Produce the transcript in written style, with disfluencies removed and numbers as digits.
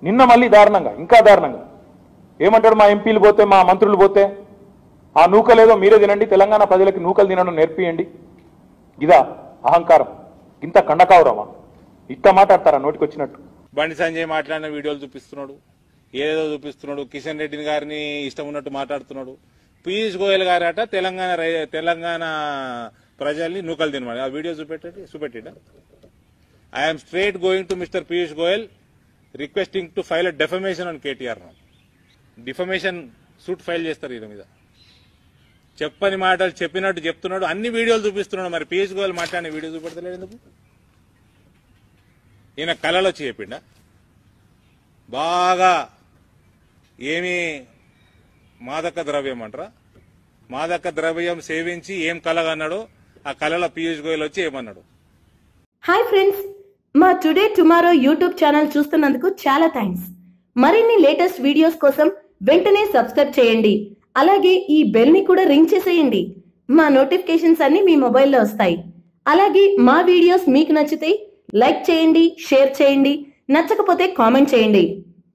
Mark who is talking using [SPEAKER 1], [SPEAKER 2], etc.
[SPEAKER 1] నిన్న మళ్ళీ దారుణంగా, ఇంకా దారుణంగా ఏమంటాడు, మా ఎంపీలు పోతే, మా మంత్రులు పోతే ఆ నూకలేదో మీరే తినండి, తెలంగాణ ప్రజలకి నూకలు తినడం నేర్పియండి. ఇదా అహంకారం? ఇంత కండకావురమా? ఇట్ట మాట్లాడతారా నోటికి వచ్చినట్టు?
[SPEAKER 2] బండి సంజయ్ మాట్లాడిన వీడియోలు చూపిస్తున్నాడు, ఏదో చూపిస్తున్నాడు. కిషన్ రెడ్డి గారిని ఇష్టం ఉన్నట్టు మాట్లాడుతున్నాడు. పీయూష్ గోయల్ గారట తెలంగాణ ప్రజల్ని నూకలు తినమని ఆ వీడియో చూపెట్టిడా? I'm straight going to mister Piyush Goyal requesting to file a defamation on KTR. Defamation suit file చేస్తారు ఈయన మీద. చెప్పని మాటలు చెప్పినట్టు చెప్తున్నాడు, అన్ని వీడియోలు చూపిస్తున్నాడు. మరి పీయూష్ గోయల్ మాట్లాడిన వీడియో చూపెడతలేడు ఎందుకు? ఈయన కళలు వచ్చి చెప్పిండా? బాగా ఏమి మాదక ద్రవ్యం అంటారా, మాదక ద్రవ్యం సేవించి ఏం కలగన్నాడో ఆ కళల పీయూష్ గోయల్ వచ్చి ఏమన్నాడు?
[SPEAKER 3] హాయ్ ఫ్రెండ్స్, మా టుడే టుమారో యూట్యూబ్ ఛానల్ చూస్తున్నందుకు చాలా థ్యాంక్స్. మరిన్ని లేటెస్ట్ వీడియోస్ కోసం వెంటనే సబ్స్క్రైబ్ చేయండి. అలాగే ఈ బెల్ ని కూడా రింగ్ చేసేయండి. మా నోటిఫికేషన్స్ అన్ని మీ మొబైల్లో వస్తాయి. అలాగే మా వీడియోస్ మీకు నచ్చితే లైక్ చేయండి, షేర్ చేయండి, నచ్చకపోతే కామెంట్ చేయండి.